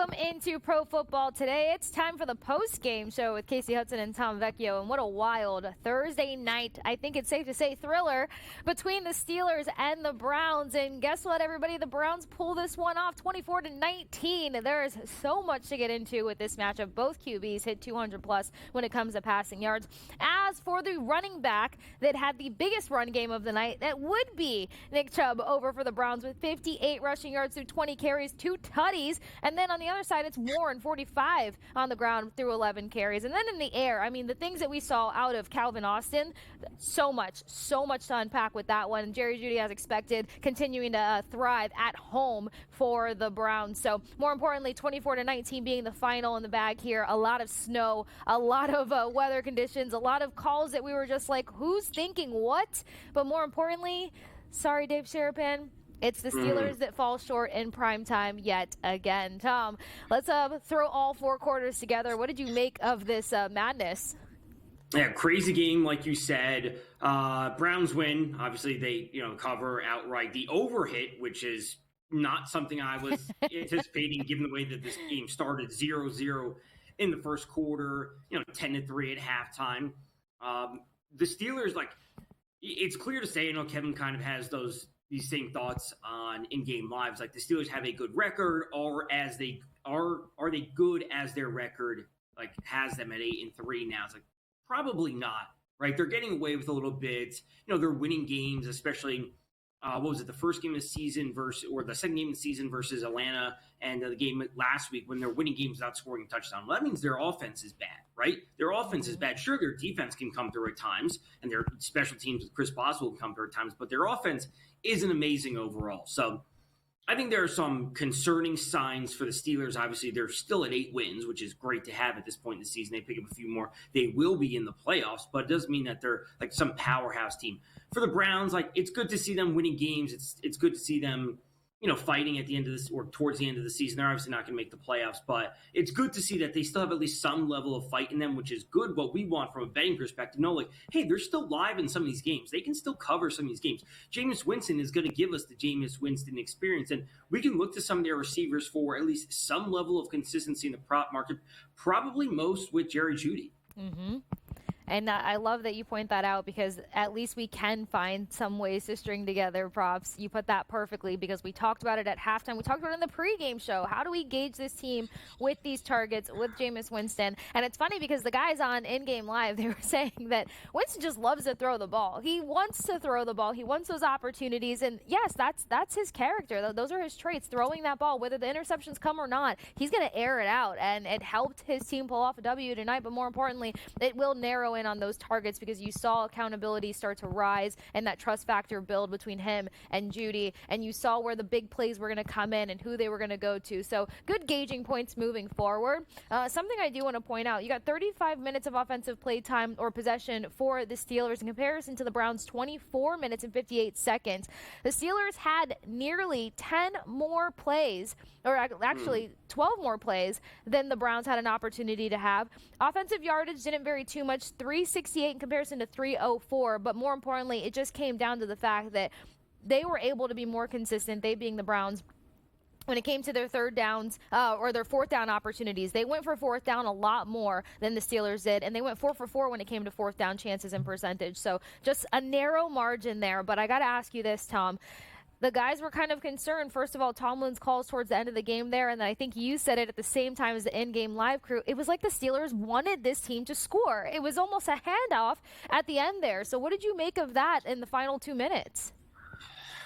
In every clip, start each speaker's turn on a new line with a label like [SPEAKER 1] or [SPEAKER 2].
[SPEAKER 1] Welcome into Pro Football Today. It's time for the post-game show with Kasey Hudson and Tom Vecchio. And what a wild Thursday night, I think it's safe to say, thriller between the Steelers and the Browns. And guess what, everybody? The Browns pull this one off 24-19. There is so much to get into with this matchup. Both QBs hit 200-plus when it comes to passing yards. As for the running back that had the biggest run game of the night, that would be Nick Chubb over for the Browns with 58 rushing yards through 20 carries, 2 tutties. And then on the other side, it's Warren, 45 on the ground through 11 carries. And then in the air, I mean, the things that we saw out of Calvin Austin, so much to unpack with that one. Jerry Jeudy, as expected, continuing to thrive at home for the Browns. So more importantly, 24-19 being the final in the bag here. A lot of snow, a lot of weather conditions, a lot of calls that we were just like, who's thinking what? But more importantly, sorry, Dave Sharapan, it's the Steelers that fall short in prime time yet again. Tom, let's throw all 4 quarters together. What did you make of this madness?
[SPEAKER 2] Yeah, crazy game, like you said. Browns win. Obviously, they cover outright. The overhit, which is not something I was anticipating, given the way that this game started 0-0 in the first quarter. 10-3 at halftime. The Steelers, it's clear to say. Kevin kind of has these same thoughts on in-game lives. Like, the Steelers have a good record, or are they good as their record has them at 8-3 now? It's probably not, right? They're getting away with a little bit. They're winning games, especially the first game of the season the second game of the season versus Atlanta, and the game last week when they're winning games without scoring a touchdown. Well, that means their offense is bad, right? Their offense is bad. Sure, their defense can come through at times, and their special teams with Chris Boswell can come through at times, but their offense isn't amazing overall. So I think there are some concerning signs for the Steelers. Obviously, they're still at 8 wins, which is great to have at this point in the season. They pick up a few more. They will be in the playoffs, but it doesn't mean that they're some powerhouse team. For the Browns, it's good to see them winning games. It's good to see them, fighting at the end of this or towards the end of the season. They're obviously not going to make the playoffs, but it's good to see that they still have at least some level of fight in them, which is good. What we want from a betting perspective, hey, they're still live in some of these games. They can still cover some of these games. Jameis Winston is going to give us the Jameis Winston experience, and we can look to some of their receivers for at least some level of consistency in the prop market, probably most with Jerry Jeudy.
[SPEAKER 1] Mm-hmm. And I love that you point that out, because at least we can find some ways to string together props. You put that perfectly, because we talked about it at halftime. We talked about it in the pregame show. How do we gauge this team with these targets, with Jameis Winston? And it's funny because the guys on In-Game Live, they were saying that Winston just loves to throw the ball. He wants to throw the ball. He wants those opportunities. And, yes, that's his character. Those are his traits, throwing that ball. Whether the interceptions come or not, he's going to air it out. And it helped his team pull off a W tonight. But more importantly, it will narrow in on those targets, because you saw accountability start to rise and that trust factor build between him and Jeudy, and you saw where the big plays were going to come in and who they were going to go to. So good gauging points moving forward. Something I do want to point out, you got 35 minutes of offensive play time or possession for the Steelers in comparison to the Browns' 24 minutes and 58 seconds. The Steelers had nearly 10 more plays, or actually 12 more plays than the Browns had an opportunity to have. Offensive yardage didn't vary too much, 368 in comparison to 304, but more importantly, it just came down to the fact that they were able to be more consistent, they being the Browns, when it came to their third downs or their fourth down opportunities. They went for fourth down a lot more than the Steelers did, and they went 4 for 4 when it came to fourth down chances and percentage. So just a narrow margin there. But I got to ask you this, Tom. The guys were kind of concerned, first of all, Tomlin's calls towards the end of the game there, and then I think you said it at the same time as the In-Game Live crew. It was like the Steelers wanted this team to score. It was almost a handoff at the end there. So what did you make of that in the final 2 minutes?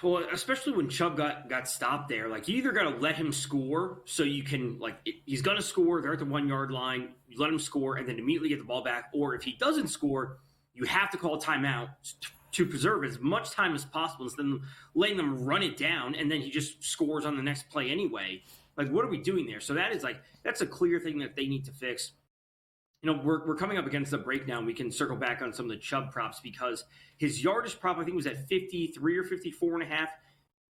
[SPEAKER 2] Well, especially when Chubb got stopped there, you either got to let him score so you can, he's going to score, they're at the 1 yard line, you let him score and then immediately get the ball back. Or if he doesn't score, you have to call a timeout to preserve as much time as possible instead of letting them run it down and then he just scores on the next play anyway. What are we doing there? So that's a clear thing that they need to fix. We're coming up against the breakdown. We can circle back on some of the Chubb props, because his yardage prop, I think, was at 53 or 54 and a half.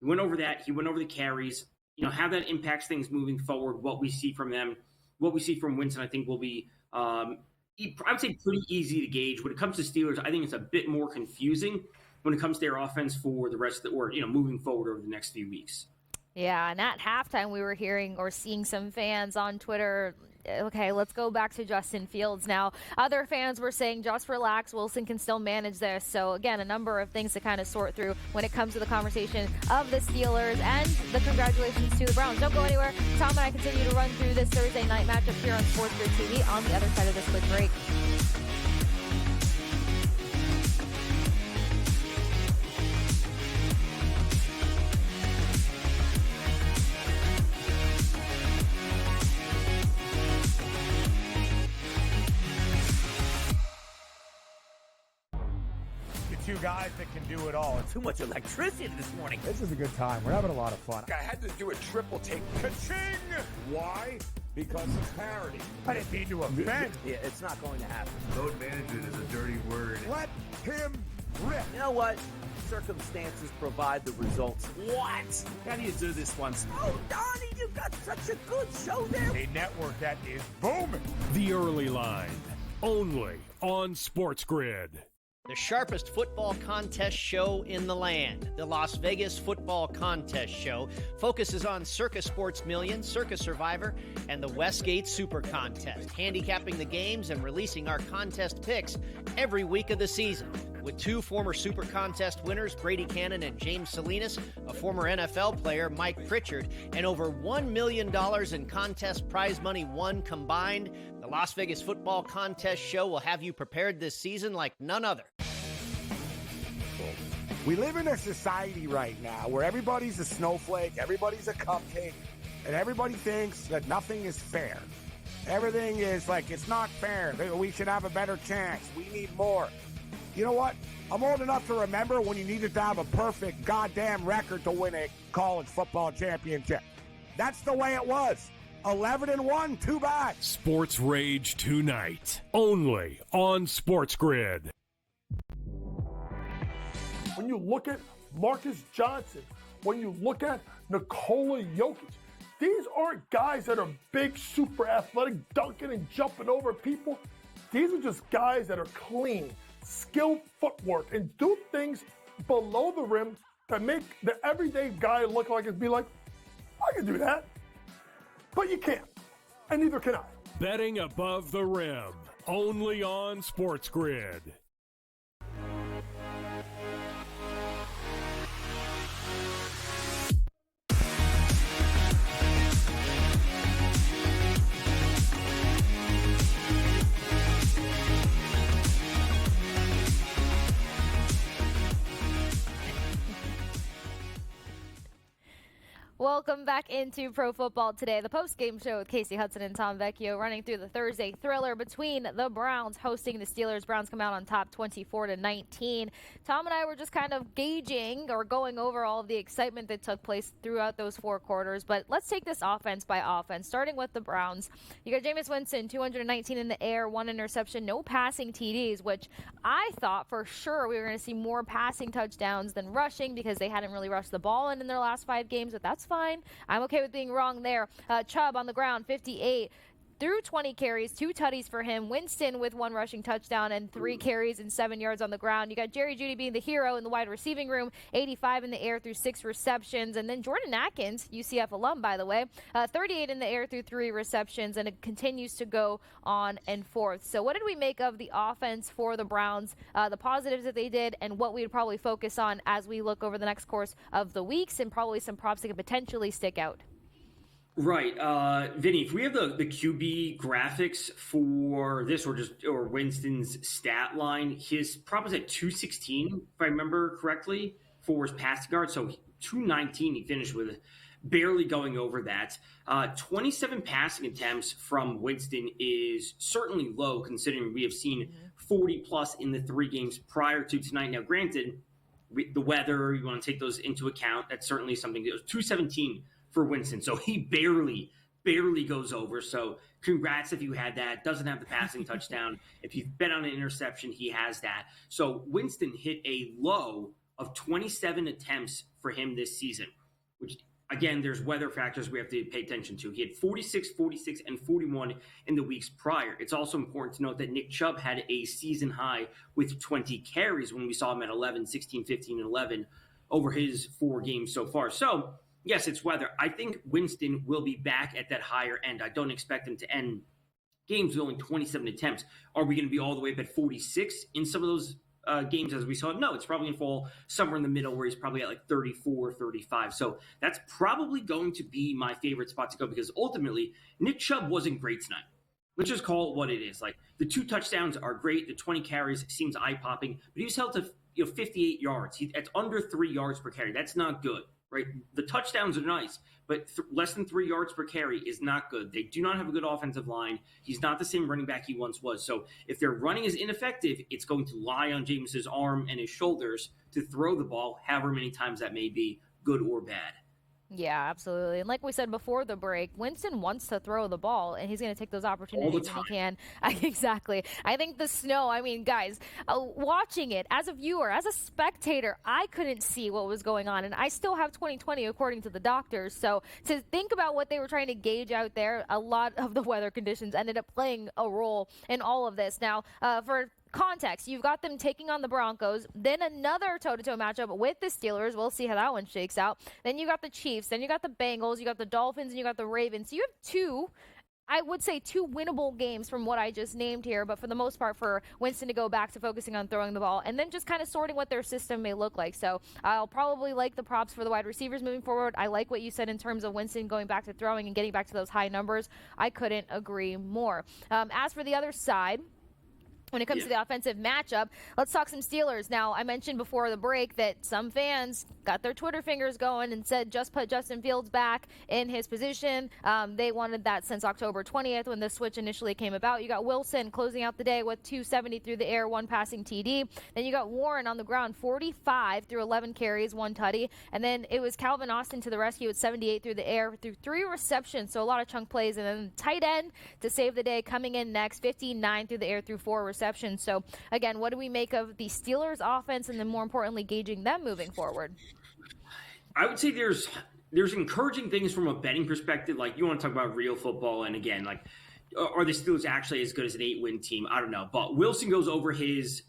[SPEAKER 2] He went over that. He went over the carries. How that impacts things moving forward, what we see from them, what we see from Winston, I think will be I would say pretty easy to gauge. When it comes to Steelers, I think it's a bit more confusing when it comes to their offense for the rest of moving forward over the next few weeks.
[SPEAKER 1] Yeah, and at halftime, we were hearing or seeing some fans on Twitter. Okay, let's go back to Justin Fields now. Other fans were saying, just relax, Wilson can still manage this. So, again, a number of things to kind of sort through when it comes to the conversation of the Steelers and the congratulations to the Browns. Don't go anywhere. Tom and I continue to run through this Thursday night matchup here on SportsGrid TV on the other side of this quick break.
[SPEAKER 3] Two guys that can do it all.
[SPEAKER 4] Too much electricity this morning.
[SPEAKER 3] This is a good time. We're having a lot of fun.
[SPEAKER 5] I had to do a triple take. Ka-ching! Why? Because of parity.
[SPEAKER 3] I didn't mean to offend.
[SPEAKER 4] Yeah, it's not going to happen.
[SPEAKER 5] Load management is a dirty word.
[SPEAKER 3] Let him rip.
[SPEAKER 4] You know what? Circumstances provide the results. What? How do you do this once? Oh, Donnie, you've got such a good show there.
[SPEAKER 3] A network that is booming.
[SPEAKER 6] The Early Line, only on SportsGrid.
[SPEAKER 7] The sharpest football contest show in the land, the Las Vegas Football Contest Show, focuses on Circus Sports Million, Circus Survivor, and the Westgate Super Contest, handicapping the games and releasing our contest picks every week of the season. With two former Super Contest winners, Brady Cannon and James Salinas, a former NFL player, Mike Pritchard, and over $1 million in contest prize money won combined, the Las Vegas Football Contest Show will have you prepared this season like none other.
[SPEAKER 3] We live in a society right now where everybody's a snowflake, everybody's a cupcake, and everybody thinks that nothing is fair. Everything is like, it's not fair. We should have a better chance. We need more. You know what? I'm old enough to remember when you needed to have a perfect goddamn record to win a college football championship. That's the way it was. 11-1, too bad.
[SPEAKER 6] Sports Rage tonight, only on SportsGrid.
[SPEAKER 8] When you look at Marcus Johnson, when you look at Nikola Jokic, these aren't guys that are big, super athletic, dunking and jumping over people. These are just guys that are clean, skilled footwork, and do things below the rim that make the everyday guy look like it'd be like, I can do that. But you can't, and neither can I.
[SPEAKER 6] Betting above the rim, only on SportsGrid.
[SPEAKER 1] Welcome back into Pro Football Today, the post-game show with Kasey Hudson and Tom Vecchio, running through the Thursday thriller between the Browns hosting the Steelers. Browns come out on top 24-19. Tom and I were just kind of gauging or going over all of the excitement that took place throughout those four quarters. But let's take this offense by offense, starting with the Browns. You got Jameis Winston, 219 in the air, one interception, no passing TDs, which I thought for sure we were going to see more passing touchdowns than rushing because they hadn't really rushed the ball in their last 5 games, but that's fine. I'm okay with being wrong there. Chubb on the ground, 58. Through 20 carries, 2 tutties for him. Winston with 1 rushing touchdown and 3 carries and 7 yards on the ground. You got Jerry Jeudy being the hero in the wide receiving room, 85 in the air through 6 receptions. And then Jordan Atkins, UCF alum, by the way, 38 in the air through 3 receptions, and it continues to go on and forth. So what did we make of the offense for the Browns, the positives that they did, and what we would probably focus on as we look over the next course of the weeks, and probably some props that could potentially stick out?
[SPEAKER 2] Right. Vinny, if we have the QB graphics for this or Winston's stat line, his prop was at 216, if I remember correctly, for his passing yard. So 219 he finished with, barely going over that. 27 passing attempts from Winston is certainly low, considering we have seen 40 plus in the 3 games prior to tonight. Now, granted, the weather, you want to take those into account. That's certainly something. It was 217 for Winston, so he barely goes over. So congrats if you had that. Doesn't have the passing touchdown. If you've bet on an interception, he has that. So Winston hit a low of 27 attempts for him this season, which, again, there's weather factors we have to pay attention to. He had 46, 46, and 41 in the weeks prior. It's also important to note that Nick Chubb had a season high with 20 carries when we saw him at 11, 16, 15, and 11 over his 4 games so far. So yes, it's weather. I think Winston will be back at that higher end. I don't expect him to end games with only 27 attempts. Are we going to be all the way up at 46 in some of those games as we saw? No, it's probably going to fall somewhere in the middle where he's probably at like 34, 35. So that's probably going to be my favorite spot to go because ultimately Nick Chubb wasn't great tonight. Let's just call it what it is. Like the 2 touchdowns are great. The 20 carries seems eye-popping, but he was held to 58 yards. That's under 3 yards per carry. That's not good, right? The touchdowns are nice, but less than 3 yards per carry is not good. They do not have a good offensive line. He's not the same running back he once was. So if their running is ineffective, it's going to lie on Jameis's arm and his shoulders to throw the ball, however many times that may be, good or bad.
[SPEAKER 1] Yeah, absolutely. And like we said before the break, Winston wants to throw the ball, and he's going to take those opportunities when he can. Exactly. I think the snow, I mean, guys, watching it as a viewer, as a spectator, I couldn't see what was going on. And I still have 20/20 according to the doctors. So to think about what they were trying to gauge out there, a lot of the weather conditions ended up playing a role in all of this. Now, for context, you've got them taking on the Broncos, then another toe-to-toe matchup with the Steelers. We'll see how that one shakes out. Then you got the Chiefs, then you got the Bengals, you got the Dolphins, and you got the Ravens. So you have two winnable games from what I just named here, but for the most part for Winston to go back to focusing on throwing the ball and then just kind of sorting what their system may look like. So I'll probably like the props for the wide receivers moving forward. I like what you said in terms of Winston going back to throwing and getting back to those high numbers. I couldn't agree more. As for the other side, when it comes to the offensive matchup, let's talk some Steelers. Now, I mentioned before the break that some fans got their Twitter fingers going and said just put Justin Fields back in his position. They wanted that since October 20th when the switch initially came about. You got Wilson closing out the day with 270 through the air, 1 passing TD. Then you got Warren on the ground, 45 through 11 carries, 1 tutty. And then it was Calvin Austin to the rescue at 78 through the air through 3 receptions, so a lot of chunk plays. And then tight end to save the day coming in next, 59 through the air through 4 receptions. So, again, what do we make of the Steelers' offense and then, more importantly, gauging them moving forward?
[SPEAKER 2] I would say there's encouraging things from a betting perspective. Like, you want to talk about real football, and again, like, are the Steelers actually as good as an 8-win team? I don't know. But Wilson goes over his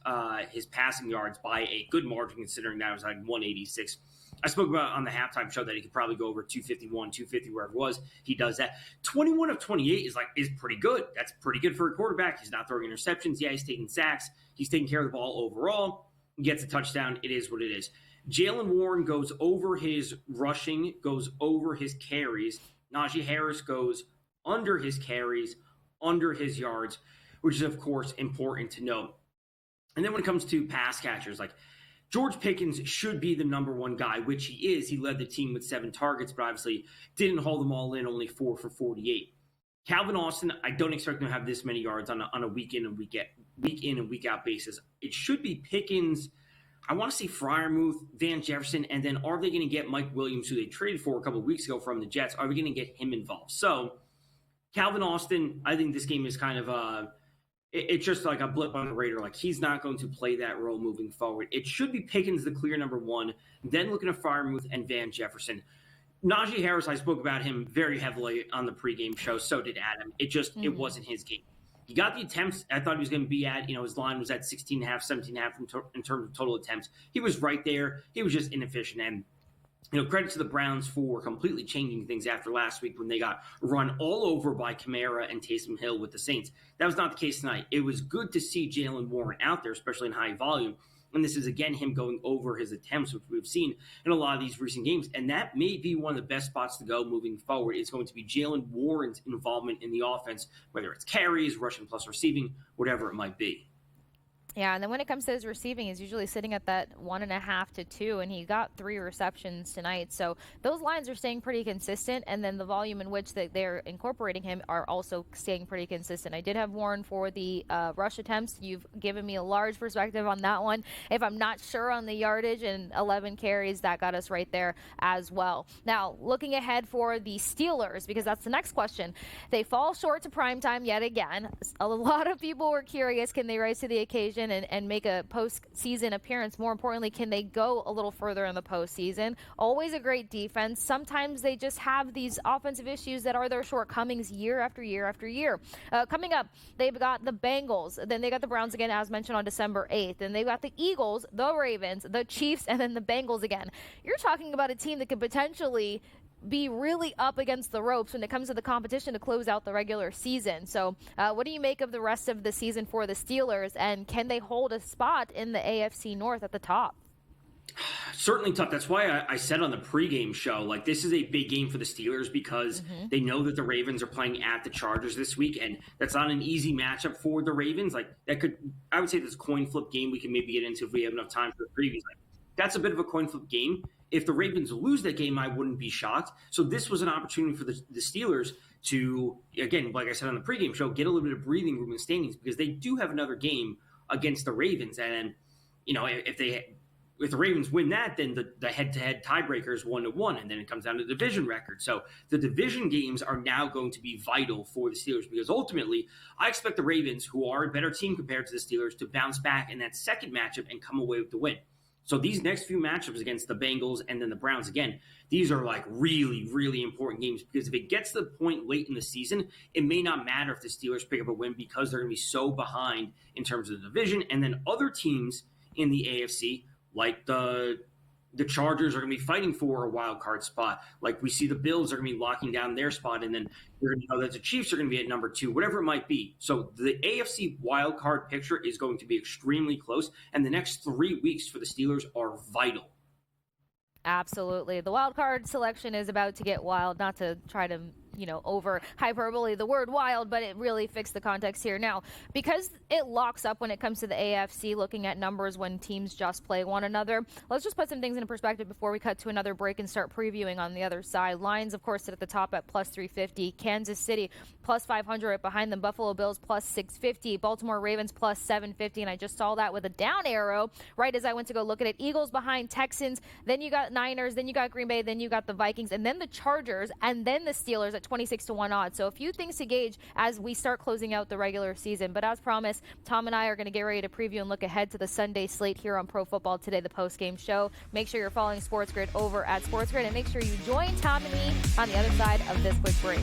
[SPEAKER 2] passing yards by a good margin, considering that was like 186. I spoke about on the halftime show that he could probably go over 251, 250, wherever it was. He does that. 21 of 28 is pretty good. That's pretty good for a quarterback. He's not throwing interceptions. Yeah, he's taking sacks. He's taking care of the ball overall. He gets a touchdown. It is what it is. Jalen Warren goes over his rushing, goes over his carries. Najee Harris goes under his carries, under his yards, which is, of course, important to note. And then when it comes to pass catchers, like, George Pickens should be the number 1 guy, which he is. He led the team with 7 targets, but obviously didn't hold them all in, only 4 for 48. Calvin Austin, I don't expect him to have this many yards on a week in and week out basis. It should be Pickens. I want to see Freiermuth, Van Jefferson, and then are they going to get Mike Williams, who they traded for a couple of weeks ago from the Jets? Are we going to get him involved? So Calvin Austin, I think this game is kind of it's just like a blip on the radar. Like, he's not going to play that role moving forward. It should be Pickens, the clear number 1, then looking at Freiermuth and Van Jefferson. Najee Harris, I spoke about him very heavily on the pregame show. So did Adam. It wasn't his game. He got the attempts. I thought he was going to be at, his line was at 16.5, 17.5 in terms of total attempts. He was right there. He was just inefficient. And credit to the Browns for completely changing things after last week when they got run all over by Kamara and Taysom Hill with the Saints. That was not the case tonight. It was good to see Jalen Warren out there, especially in high volume. And this is, again, him going over his attempts, which we've seen in a lot of these recent games. And that may be one of the best spots to go moving forward. It's going to be Jalen Warren's involvement in the offense, whether it's carries, rushing plus receiving, whatever it might be.
[SPEAKER 1] Yeah, and then when it comes to his receiving, he's usually sitting at that 1.5 to 2, and he got 3 receptions tonight. So those lines are staying pretty consistent, and then the volume in which they're incorporating him are also staying pretty consistent. I did have Warren for the rush attempts. You've given me a large perspective on that one. If I'm not sure on the yardage and 11 carries, that got us right there as well. Now, looking ahead for the Steelers, because that's the next question. They fall short to primetime yet again. A lot of people were curious, can they rise to the occasion and make a postseason appearance? More importantly, can they go a little further in the postseason? Always a great defense. Sometimes they just have these offensive issues that are their shortcomings year after year after year. Coming up, they've got the Bengals. Then they got the Browns again, as mentioned, on December 8th. And they've got the Eagles, the Ravens, the Chiefs, and then the Bengals again. You're talking about a team that could potentially be really up against the ropes when it comes to the competition to close out the regular season. So what do you make of the rest of the season for the Steelers, and can they hold a spot in the AFC North at the top?
[SPEAKER 2] Certainly tough. That's why I said on the pregame show, like, this is a big game for the Steelers because they know that the Ravens are playing at the Chargers this week, and that's not an easy matchup for the Ravens. Like, I would say this coin flip game we can maybe get into if we have enough time for the previews. Like, that's a bit of a coin flip game. If the Ravens lose that game, I wouldn't be shocked. So this was an opportunity for the Steelers to, again, like I said on the pregame show, get a little bit of breathing room in the standings because they do have another game against the Ravens. And, if the Ravens win that, then the head-to-head tiebreaker is 1-1, and then it comes down to the division record. So the division games are now going to be vital for the Steelers because ultimately I expect the Ravens, who are a better team compared to the Steelers, to bounce back in that second matchup and come away with the win. So these next few matchups against the Bengals and then the Browns, again, these are like really, really important games because if it gets to the point late in the season, it may not matter if the Steelers pick up a win because they're going to be so behind in terms of the division. And then other teams in the AFC, like the Chargers, are going to be fighting for a wild card spot. Like we see the Bills are going to be locking down their spot, and then you're going to know that the Chiefs are going to be at number 2, whatever it might be. So the AFC wild card picture is going to be extremely close, and the next 3 weeks for the Steelers are vital.
[SPEAKER 1] Absolutely. The wild card selection is about to get wild, not to try to, over hyperbole the word wild, but it really fits the context here. Now, because it locks up when it comes to the AFC, looking at numbers when teams just play one another, let's just put some things into perspective before we cut to another break and start previewing on the other side. Lions, of course, sit at the top at plus 350. Kansas City plus 500 right behind them. Buffalo Bills plus 650. Baltimore Ravens plus 750. And I just saw that with a down arrow right as I went to go look at it. Eagles behind Texans. Then you got Niners. Then you got Green Bay. Then you got the Vikings. And then the Chargers. And then the Steelers at 26-1 odds. So a few things to gauge as we start closing out the regular season. But as promised, Tom and I are going to get ready to preview and look ahead to the Sunday slate here on Pro Football Today, the post-game show. Make sure you're following SportsGrid over at SportsGrid, and make sure you join Tom and me on the other side of this quick break.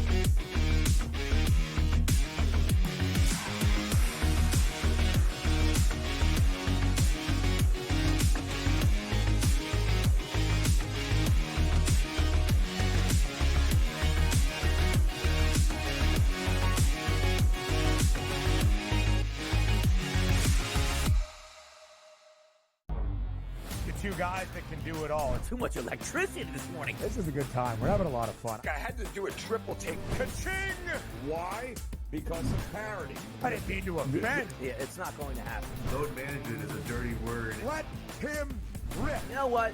[SPEAKER 3] Two guys that can do it all.
[SPEAKER 4] Too much electricity this morning.
[SPEAKER 3] This is a good time. We're having a lot of fun.
[SPEAKER 5] I had to do a triple take. Ka-ching! Why? Because of parity.
[SPEAKER 3] I didn't mean to offend.
[SPEAKER 4] Yeah, it's not going to happen.
[SPEAKER 5] Load management is a dirty word. Let him rip.
[SPEAKER 4] You know what?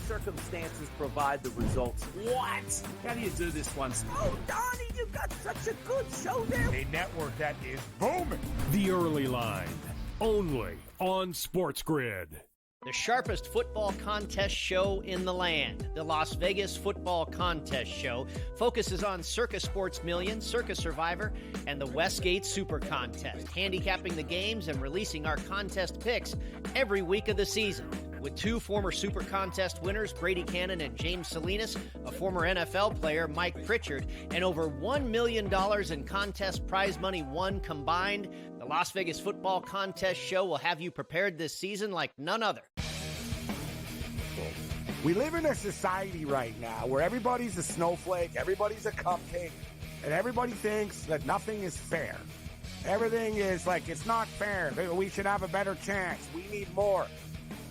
[SPEAKER 4] Circumstances provide the results. What? How do you do this one? Oh, Donnie, you got such a good show there.
[SPEAKER 3] A network that is booming.
[SPEAKER 6] The Early Line, only on SportsGrid.
[SPEAKER 7] The sharpest football contest show in the land, the Las Vegas Football Contest Show, focuses on Circus Sports Million, Circus Survivor, and the Westgate Super Contest, handicapping the games and releasing our contest picks every week of the season. With 2 former Super Contest winners, Brady Cannon and James Salinas, a former NFL player, Mike Pritchard, and over $1 million in contest prize money won combined, the Las Vegas Football Contest Show will have you prepared this season like none other.
[SPEAKER 3] We live in a society right now where everybody's a snowflake, everybody's a cupcake, and everybody thinks that nothing is fair. Everything is like, it's not fair. We should have a better chance. We need more.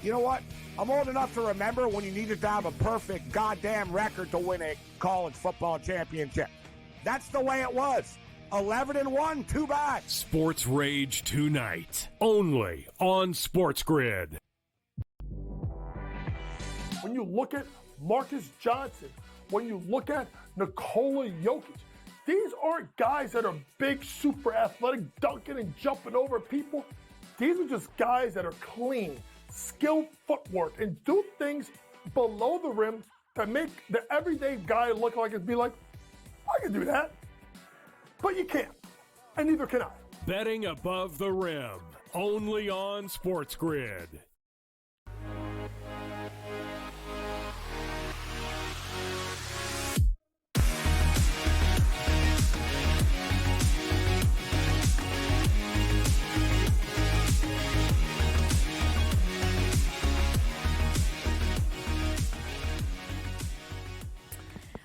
[SPEAKER 3] You know what? I'm old enough to remember when you needed to have a perfect goddamn record to win a college football championship. That's the way it was. 11-1, too bad.
[SPEAKER 6] Sports Rage tonight, only on SportsGrid.
[SPEAKER 8] When you look at Marcus Johnson, when you look at Nikola Jokic, these aren't guys that are big, super athletic, dunking and jumping over people. These are just guys that are clean, skilled footwork, and do things below the rim that make the everyday guy look like and be like, I can do that. But you can't, and neither can I.
[SPEAKER 6] Betting above the rim, only on SportsGrid.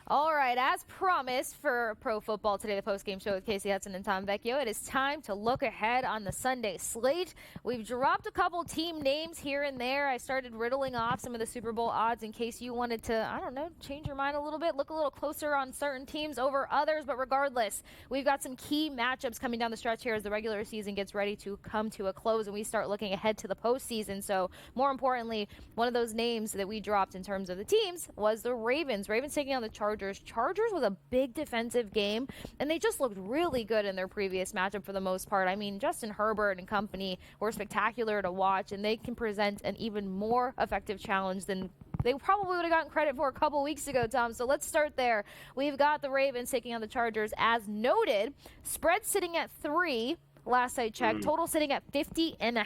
[SPEAKER 1] All right, as promised for Pro Football Today, the postgame show with Kasey Hudson and Tom Vecchio, it is time to look ahead on the Sunday slate. We've dropped a couple team names here and there. I started riddling off some of the Super Bowl odds in case you wanted to, I don't know, change your mind a little bit, look a little closer on certain teams over others. But regardless, we've got some key matchups coming down the stretch here as the regular season gets ready to come to a close and we start looking ahead to the postseason. So more importantly, one of those names that we dropped in terms of the teams was the Ravens. Ravens taking on the Chargers. Chargers was a big defensive game, and they just looked really good in their previous matchup for the most part. I mean, Justin Herbert and company were spectacular to watch, and they can present an even more effective challenge than they probably would have gotten credit for a couple weeks ago, Tom. So let's start there. We've got the Ravens taking on the Chargers. As noted, spread sitting at 3 last I checked, total sitting at 50.5.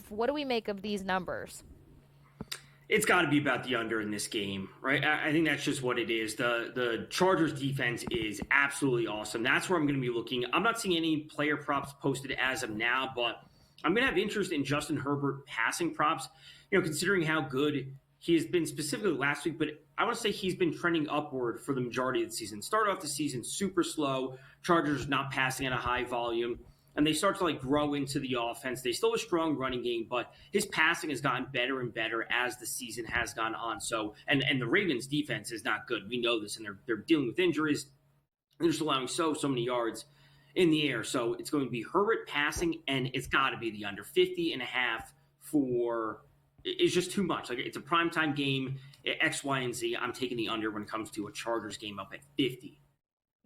[SPEAKER 1] What do we make of these numbers?
[SPEAKER 2] It's got to be about the under in this game, right? I think that's just what it is. The Chargers defense is absolutely awesome. That's where I'm going to be looking. I'm not seeing any player props posted as of now, but I'm going to have interest in Justin Herbert passing props, considering how good he has been specifically last week. But I want to say he's been trending upward for the majority of the season. Started off the season super slow. Chargers not passing at a high volume. And they start to grow into the offense. They still have a strong running game, but his passing has gotten better and better as the season has gone on. So, and the Ravens defense is not good. We know this, and they're dealing with injuries. They're just allowing so many yards in the air. So it's going to be Herbert passing, and it's got to be the under 50.5 for. It's just too much. It's a primetime game, X, Y, and Z. I'm taking the under when it comes to a Chargers game up at 50.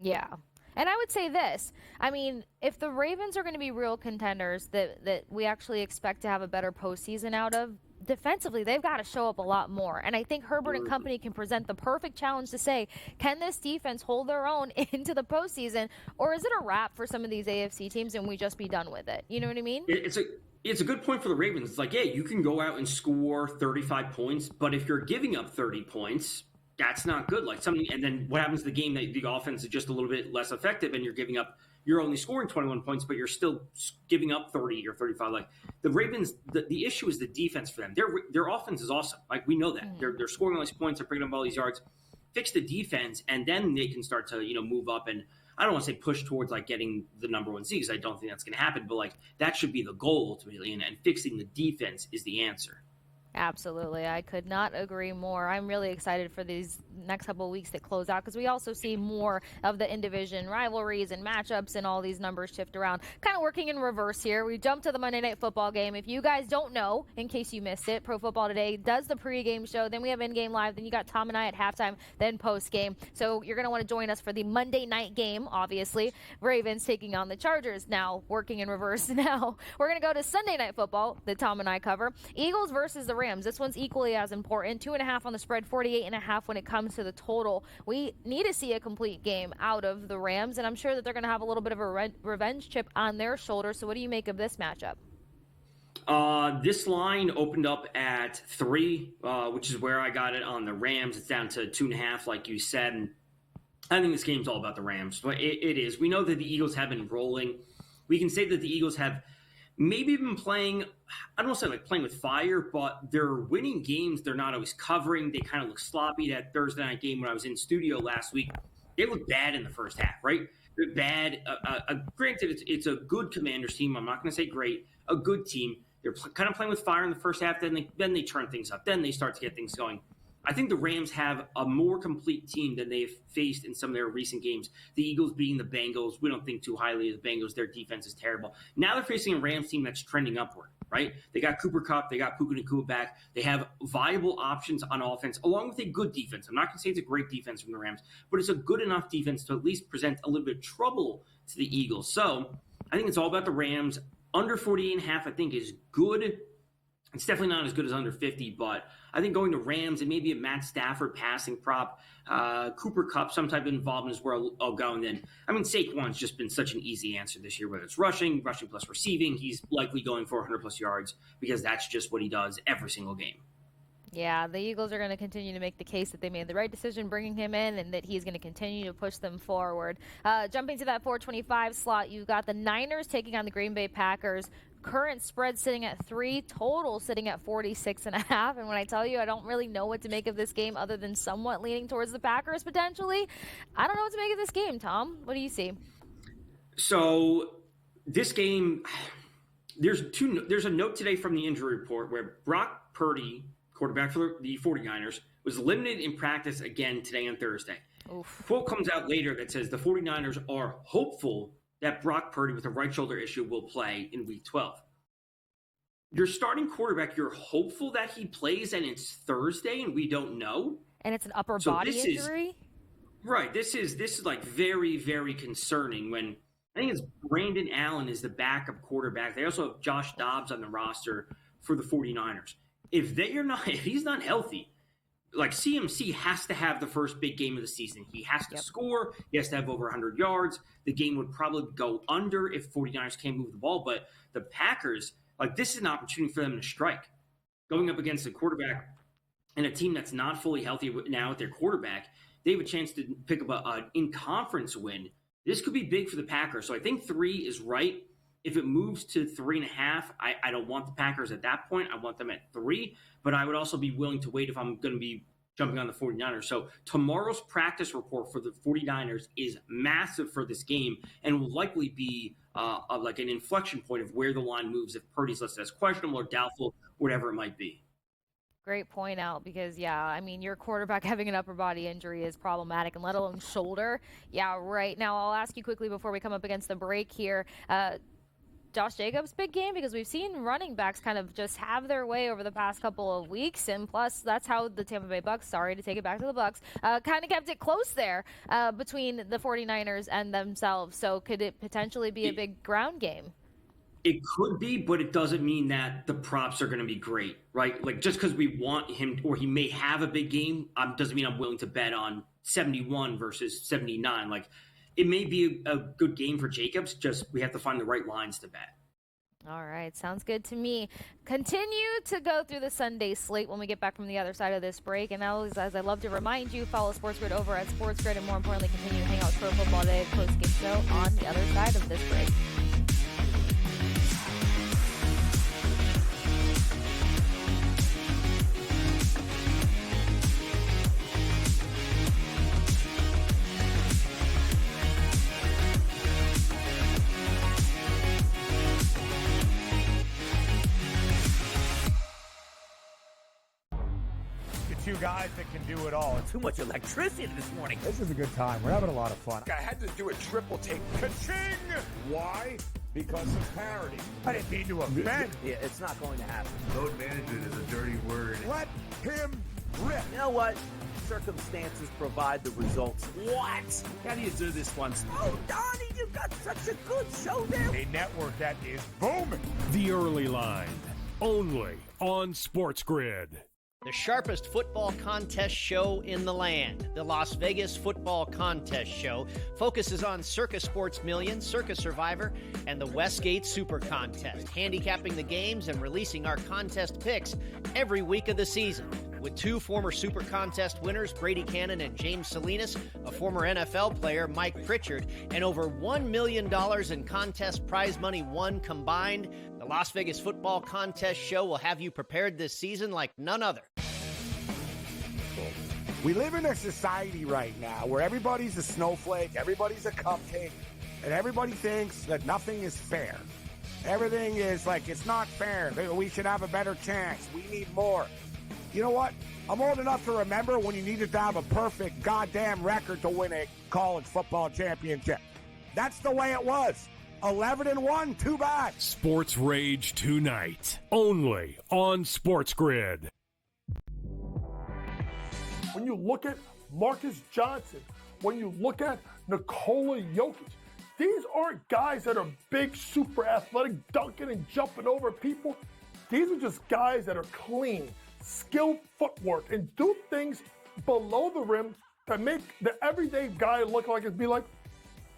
[SPEAKER 1] Yeah. And I would say this, I mean, if the Ravens are going to be real contenders that we actually expect to have a better postseason out of, defensively, they've got to show up a lot more. And I think Herbert and company can present the perfect challenge to say, can this defense hold their own into the postseason, or is it a wrap for some of these AFC teams and we just be done with it? You know what I mean?
[SPEAKER 2] It's a good point for the Ravens. It's yeah, you can go out and score 35 points, but if you're giving up 30 points, that's not good. And then what happens to the game that the offense is just a little bit less effective and you're only scoring 21 points, but you're still giving up 30 or 35. The Ravens, the issue is the defense for them. Their offense is awesome. We know that. They're scoring all these points, they're picking up all these yards. Fix the defense, and then they can start to, move up. And I don't want to say push towards getting the number 1 seed, because I don't think that's going to happen, but that should be the goal ultimately. And fixing the defense is the answer.
[SPEAKER 1] Absolutely. I could not agree more. I'm really excited for these next couple of weeks that close out because we also see more of the in-division rivalries and matchups and all these numbers shift around. Kind of working in reverse here. We jump to the Monday Night Football game. If you guys don't know, in case you missed it, Pro Football Today does the pregame show. Then we have in-game live. Then you got Tom and I at halftime, then post-game. So you're going to want to join us for the Monday night game, obviously. Ravens taking on the Chargers. Now, working in reverse now. We're going to go to Sunday Night Football that Tom and I cover. Eagles versus the Rams. This one's equally as important. 2.5 on the spread, 48.5 when it comes to the total. We need to see a complete game out of the Rams, and I'm sure that they're going to have a little bit of a revenge chip on their shoulder. So what do you make of this matchup?
[SPEAKER 2] This line opened up at 3, which is where I got it on the Rams. It's down to 2.5, like you said. And I think this game's all about the Rams. But it is. We know that the Eagles have been rolling. We can say that the Eagles have maybe been playing, I don't want to say playing with fire, but they're winning games they're not always covering. They kind of look sloppy. That Thursday night game when I was in studio last week, they looked bad in the first half, right? They're bad. Granted, it's a good Commanders team. I'm not going to say great. A good team. They're kind of playing with fire in the first half. Then they turn things up. Then they start to get things going. I think the Rams have a more complete team than they've faced in some of their recent games. The Eagles beating the Bengals. We don't think too highly of the Bengals. Their defense is terrible. Now they're facing a Rams team that's trending upward, right? They got Cooper Kupp. They got Puka Nacua back. They have viable options on offense, along with a good defense. I'm not going to say it's a great defense from the Rams, but it's a good enough defense to at least present a little bit of trouble to the Eagles. So I think it's all about the Rams. Under 48.5, I think, is good. It's definitely not as good as under 50, but I think going to Rams and maybe a Matt Stafford passing prop, Cooper Kupp, some type of involvement is where I'll go. And then, Saquon's just been such an easy answer this year, whether it's rushing plus receiving. He's likely going for 100-plus yards because that's just what he does every single game.
[SPEAKER 1] Yeah, the Eagles are going to continue to make the case that they made the right decision bringing him in and that he's going to continue to push them forward. Jumping to that 425 slot, you've got the Niners taking on the Green Bay Packers. current spread sitting at 3, total sitting at 46.5. And when I tell you I don't really know what to make of this game other than somewhat leaning towards the Packers potentially, I don't know what to make of this game, Tom. What do you see?
[SPEAKER 2] So this game, there's a note today from the injury report where Brock Purdy, quarterback for the 49ers, was limited in practice again today on Thursday.
[SPEAKER 1] Oof.
[SPEAKER 2] Quote comes out later that says the 49ers are hopeful that Brock Purdy with a right shoulder issue will play in week 12. Your starting quarterback, you're hopeful that he plays, and it's Thursday and we don't know.
[SPEAKER 1] And it's an upper body injury?
[SPEAKER 2] Right. This is like very, very concerning when I think it's Brandon Allen is the backup quarterback. They also have Josh Dobbs on the roster for the 49ers. If he's not healthy, like CMC has to have the first big game of the season. He has to score. He has to have over 100 yards. The game would probably go under if 49ers can't move the ball. But the Packers, like, this is an opportunity for them to strike. Going up against a quarterback and a team that's not fully healthy now at their quarterback, they have a chance to pick up an in-conference win. This could be big for the Packers. So I think 3 is right. If it moves to 3.5, I don't want the Packers at that point. I want them at 3, but I would also be willing to wait if I'm going to be jumping on the 49ers. So tomorrow's practice report for the 49ers is massive for this game and will likely be like an inflection point of where the line moves if Purdy's listed as questionable or doubtful, whatever it might be.
[SPEAKER 1] Great point out because, I mean, your quarterback having an upper body injury is problematic, and let alone shoulder. Yeah, right. Now, I'll ask you quickly before we come up against the break here. Josh Jacobs' big game, because we've seen running backs kind of just have their way over the past couple of weeks, and plus that's how the Tampa Bay Bucks, sorry to take it back to the Bucks, kind of kept it close there between the 49ers and themselves. So could it potentially be a big ground game?
[SPEAKER 2] It could be, but it doesn't mean that the props are going to be great, right? Like, just because we want him or he may have a big game doesn't mean I'm willing to bet on 71 versus 79. Like, it may be a good game for Jacobs, just we have to find the right lines to bet.
[SPEAKER 1] All right, sounds good to me. Continue to go through the Sunday slate when we get back from the other side of this break. And as I love to remind you, follow SportsGrid over at SportsGrid, and more importantly, continue to hang out with Pro Football Day post-game show on the other side of this break.
[SPEAKER 3] Two guys that can do it all.
[SPEAKER 4] Too much electricity this morning.
[SPEAKER 3] This is a good time. We're having a lot of fun.
[SPEAKER 5] I had to do a triple take. Ka-ching! Why? Because of parity.
[SPEAKER 3] I didn't mean to offend.
[SPEAKER 4] Yeah, it's not going to happen.
[SPEAKER 5] Load management is a dirty word. Let him rip.
[SPEAKER 4] You know what? Circumstances provide the results. What? How do you do this one? Oh, Donnie, you've got such a good show there.
[SPEAKER 3] A network that is booming.
[SPEAKER 6] The Early Line, only on SportsGrid.
[SPEAKER 7] The sharpest football contest show in the land, the Las Vegas Football Contest Show, focuses on Circus Sports Million, Circus Survivor, and the Westgate Super Contest, handicapping the games and releasing our contest picks every week of the season. With 2 former Super Contest winners, Brady Cannon and James Salinas, a former NFL player, Mike Pritchard, and over $1 million in contest prize money won combined, the Las Vegas Football Contest Show will have you prepared this season like none other.
[SPEAKER 3] We live in a society right now where everybody's a snowflake, everybody's a cupcake, and everybody thinks that nothing is fair. Everything is like, it's not fair. We should have a better chance. We need more. You know what? I'm old enough to remember when you needed to have a perfect goddamn record to win a college football championship. That's the way it was. 11-1, too bad.
[SPEAKER 6] Sports Rage tonight, only on SportsGrid.
[SPEAKER 8] When you look at Marcus Johnson, when you look at Nikola Jokic, these aren't guys that are big, super athletic, dunking and jumping over people. These are just guys that are clean, skilled footwork, and do things below the rim that make the everyday guy look like it'd be like,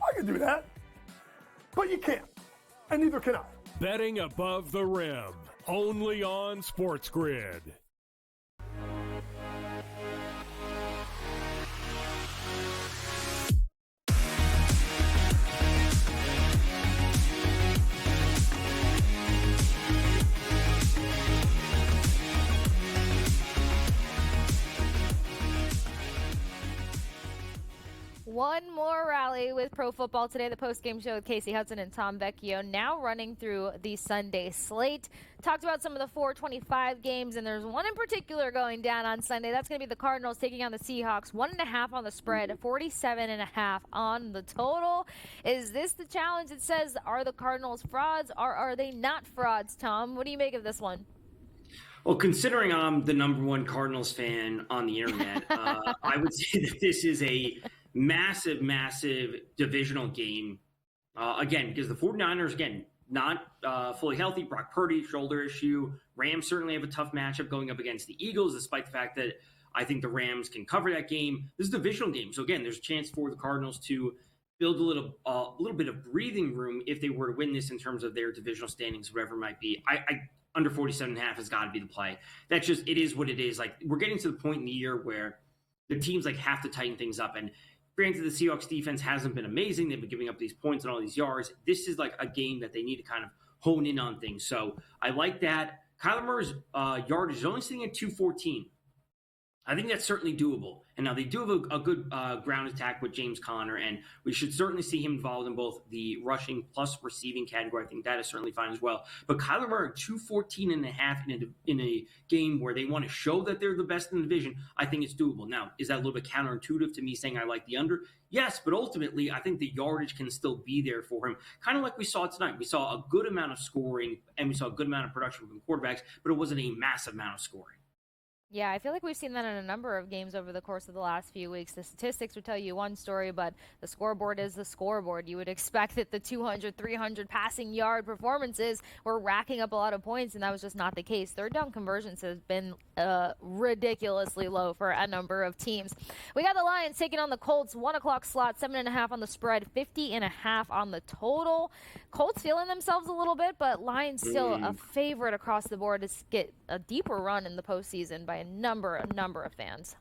[SPEAKER 8] I can do that. But you can't, and neither can I.
[SPEAKER 6] Betting above the rim, only on SportsGrid.
[SPEAKER 1] One more rally with Pro Football Today, the post-game show with Kasey Hudson and Tom Vecchio, now running through the Sunday slate. Talked about some of the 425 games, and there's one in particular going down on Sunday. That's going to be the Cardinals taking on the Seahawks. 1.5 on the spread, 47.5 on the total. Is this the challenge? It says, are the Cardinals frauds, or are they not frauds, Tom? What do you make of this one?
[SPEAKER 2] Well, considering I'm the number one Cardinals fan on the internet, I would say that this is a massive, massive divisional game. Again, because the 49ers, again, not fully healthy. Brock Purdy, shoulder issue. Rams certainly have a tough matchup going up against the Eagles, despite the fact that I think the Rams can cover that game. This is a divisional game. So, again, there's a chance for the Cardinals to build a little bit of breathing room if they were to win this in terms of their divisional standings, whatever it might be. I under 47.5 has got to be the play. That's just, it is what it is. Like, we're getting to the point in the year where the teams have to tighten things up. And granted, the Seahawks defense hasn't been amazing. They've been giving up these points and all these yards. This is a game that they need to kind of hone in on things. So I like that. Kyler Murray's yardage is only sitting at 214. I think that's certainly doable. And now they do have a good ground attack with James Conner, and we should certainly see him involved in both the rushing plus receiving category. I think that is certainly fine as well. But Kyler Murray, 214.5 in a game where they want to show that they're the best in the division, I think it's doable. Now, is that a little bit counterintuitive to me saying I like the under? Yes, but ultimately, I think the yardage can still be there for him. Kind of like we saw tonight. We saw a good amount of scoring, and we saw a good amount of production from quarterbacks, but it wasn't a massive amount of scoring.
[SPEAKER 1] Yeah, I feel like we've seen that in a number of games over the course of the last few weeks. The statistics would tell you one story, but the scoreboard is the scoreboard. You would expect that the 200, 300 passing yard performances were racking up a lot of points, and that was just not the case. Third down conversions has been ridiculously low for a number of teams. We got the Lions taking on the Colts, 1 o'clock slot, 7.5 on the spread, 50.5 on the total. Colts feeling themselves a little bit, but Lions still a favorite across the board to get a deeper run in the postseason by a number of fans.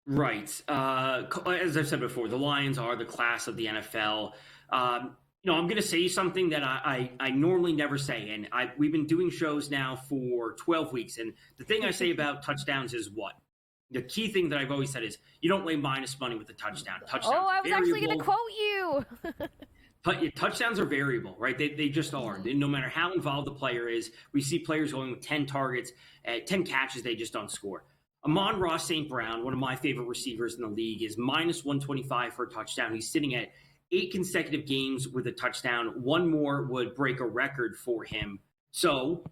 [SPEAKER 2] Right. As I've said before, the Lions are the class of the NFL. I'm going to say something that I normally never say, and we've been doing shows now for 12 weeks, and the thing I say about touchdowns is what? The key thing that I've always said is you don't lay minus money with the touchdown. Touchdowns
[SPEAKER 1] I was actually going to quote you.
[SPEAKER 2] Touchdowns are variable, right? They just are. No matter how involved the player is, we see players going with 10 targets, 10 catches, they just don't score. Amon-Ra St. Brown, one of my favorite receivers in the league, is minus 125 for a touchdown. He's sitting at 8 consecutive games with a touchdown. One more would break a record for him. So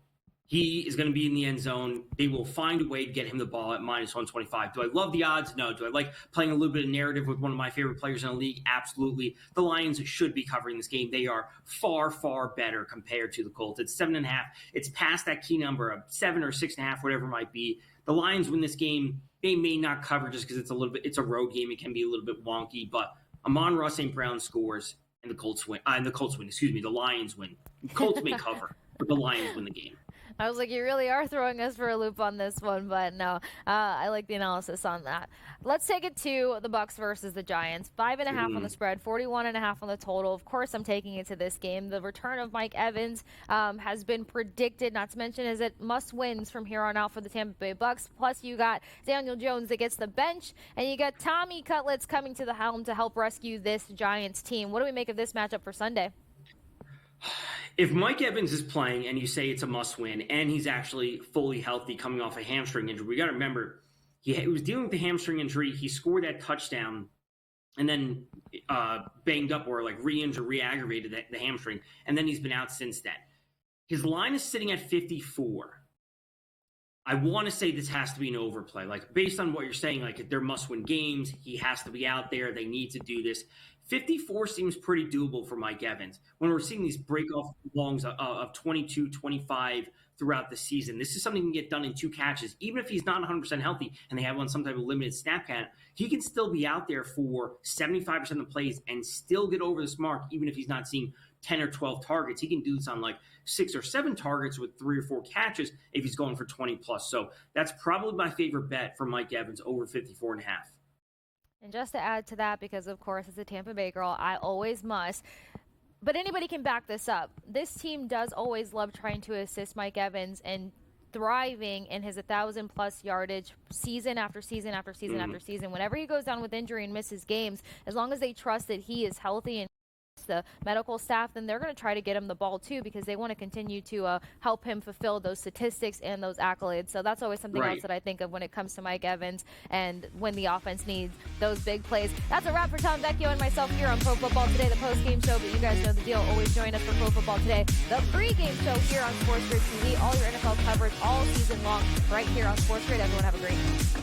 [SPEAKER 2] he is going to be in the end zone. They will find a way to get him the ball at minus 125. Do I love the odds? No. Do I like playing a little bit of narrative with one of my favorite players in the league? Absolutely. The Lions should be covering this game. They are far, far better compared to the Colts. It's 7.5. It's past that key number of 7 or 6.5, whatever it might be. The Lions win this game. They may not cover just because it's a road game. It can be a little bit wonky, but Amon-Ra St. Brown scores and the Colts win. The Lions win. Colts may cover, but the Lions win the game.
[SPEAKER 1] I was like, you really are throwing us for a loop on this one, but no, I like the analysis on that. Let's take it to the Bucs versus the Giants. 5.5 on the spread, 41.5 on the total. Of course, I'm taking it to this game. The return of Mike Evans has been predicted, not to mention is it must-wins from here on out for the Tampa Bay Bucs. Plus, you got Daniel Jones that gets the bench, and you got Tommy Cutlets coming to the helm to help rescue this Giants team. What do we make of this matchup for Sunday?
[SPEAKER 2] If Mike Evans is playing and you say it's a must-win and he's actually fully healthy coming off a hamstring injury, we got to remember he was dealing with the hamstring injury. He scored that touchdown and then banged up or re-injured, re-aggravated the hamstring, and then he's been out since then. His line is sitting at 54. I want to say this has to be an overplay. Based on what you're saying, they're must-win games. He has to be out there. They need to do this. 54 seems pretty doable for Mike Evans. When we're seeing these break-off longs of 22, 25 throughout the season, this is something that can get done in 2 catches. Even if he's not 100% healthy and they have on some type of limited snap count, he can still be out there for 75% of the plays and still get over this mark, even if he's not seeing 10 or 12 targets. He can do this on 6 or 7 targets with 3 or 4 catches if he's going for 20 plus. So that's probably my favorite bet for Mike Evans over 54.5.
[SPEAKER 1] And just to add to that, because of course as a Tampa Bay girl, I always must, but anybody can back this up. This team does always love trying to assist Mike Evans and thriving in his 1,000+ yardage season after season after season after season. Whenever he goes down with injury and misses games, as long as they trust that he is healthy and the medical staff, then they're going to try to get him the ball too, because they want to continue to help him fulfill those statistics and those accolades. So that's always something else that I think of when it comes to Mike Evans and when the offense needs those big plays. That's a wrap for Tom Vecchio and myself here on Pro Football Today, the post-game show. But you guys know the deal. Always join us for Pro Football Today, the pre-game show here on SportsGrid TV. All your NFL coverage all season long right here on SportsGrid. Everyone have a great night.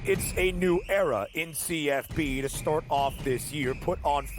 [SPEAKER 5] It's a new era in CFB to start off this year. Put on